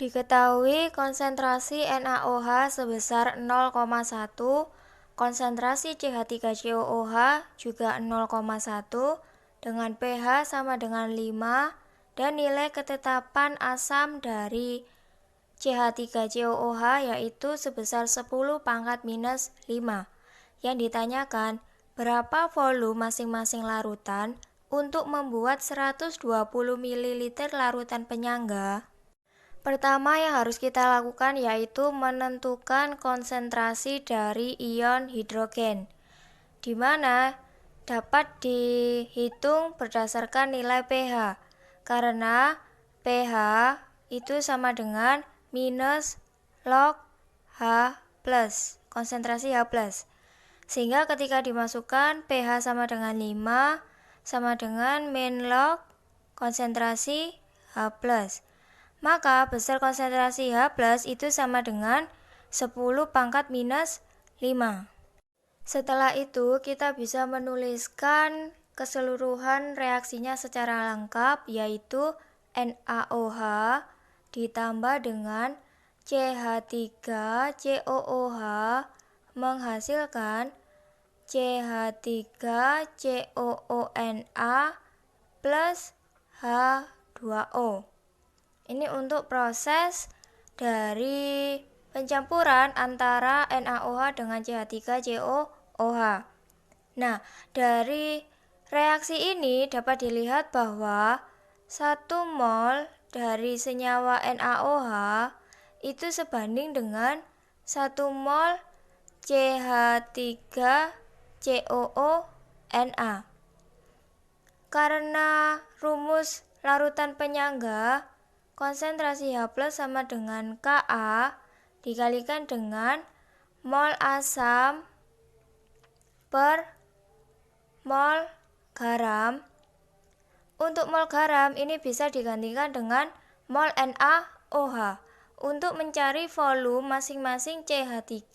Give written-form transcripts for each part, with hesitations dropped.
Diketahui konsentrasi NaOH sebesar 0,1, konsentrasi CH3COOH juga 0,1 dengan pH sama dengan 5 dan nilai ketetapan asam dari CH3COOH yaitu sebesar 10⁻⁻⁵. Yang ditanyakan, berapa volume masing-masing larutan untuk membuat 120 ml larutan penyangga? Pertama yang harus kita lakukan yaitu menentukan konsentrasi dari ion hidrogen, di mana dapat dihitung berdasarkan nilai pH, karena pH itu sama dengan minus log H plus, konsentrasi H plus. Sehingga ketika dimasukkan pH sama dengan 5, sama dengan min log konsentrasi H plus. Maka besar konsentrasi H plus itu sama dengan 10⁻⁵. Setelah itu kita bisa menuliskan keseluruhan reaksinya secara lengkap, yaitu NaOH ditambah dengan CH3COOH menghasilkan CH3COONA plus H2O. Ini untuk proses dari pencampuran antara NaOH dengan CH3COOH. Nah, dari reaksi ini dapat dilihat bahwa 1 mol dari senyawa NaOH itu sebanding dengan 1 mol CH3COONA. Karena rumus larutan penyangga, konsentrasi H plus sama dengan Ka dikalikan dengan mol asam per mol garam. Untuk mol garam ini bisa digantikan dengan mol NaOH untuk mencari volume masing-masing CH3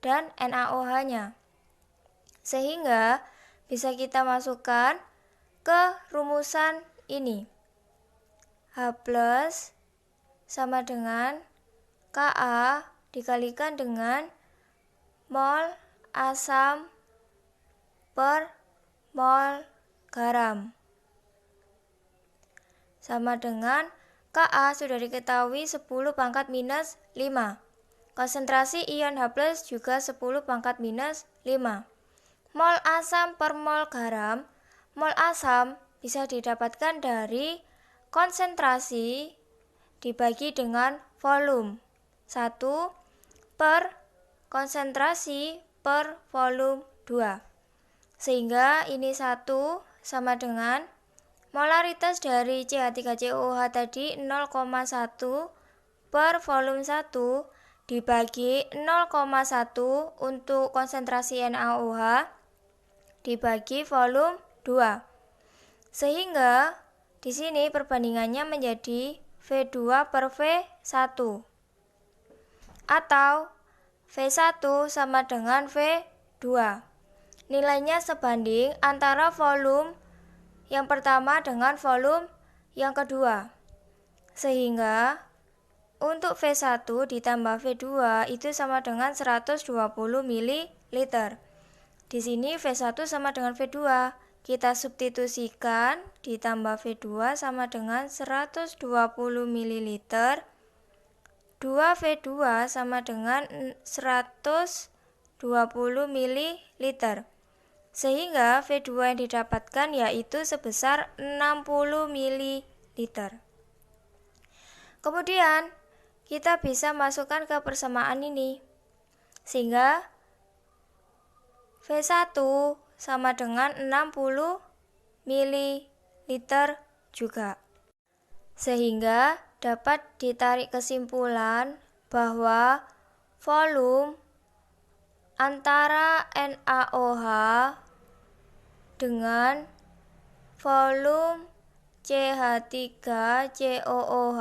dan NaOH-nya. Sehingga bisa kita masukkan ke rumusan ini. H plus sama dengan Ka dikalikan dengan mol asam per mol garam. Sama dengan Ka sudah diketahui 10⁻⁵. Konsentrasi ion H plus juga 10⁻⁵. Mol asam per mol garam. Mol asam bisa didapatkan dari konsentrasi dibagi dengan volume 1 per konsentrasi per volume 2. Sehingga ini 1 sama dengan molaritas dari CH3COOH tadi 0,1 per volume 1 dibagi 0,1 untuk konsentrasi NaOH dibagi volume 2. Sehingga di sini perbandingannya menjadi V2 per V1 atau V1 sama dengan V2. Nilainya sebanding antara volume yang pertama dengan volume yang kedua. Sehingga untuk V1 ditambah V2 itu sama dengan 120 ml. Di sini V1 sama dengan V2. Kita substitusikan ditambah V2 sama dengan 120 ml. 2V2 sama dengan 120 ml. Sehingga V2 yang didapatkan yaitu sebesar 60 ml. Kemudian kita bisa masukkan ke persamaan ini. Sehingga V1 sama dengan 60 ml juga. Sehingga dapat ditarik kesimpulan bahwa volume antara NaOH dengan volume CH3COOH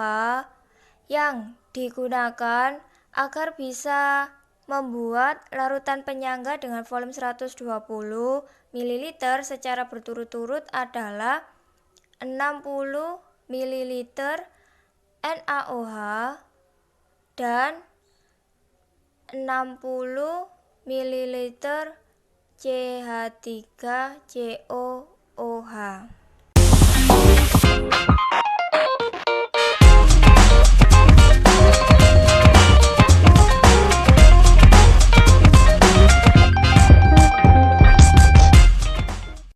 yang digunakan agar bisa membuat larutan penyangga dengan volume 120 ml secara berturut-turut adalah 60 ml NaOH dan 60 ml CH3COOH.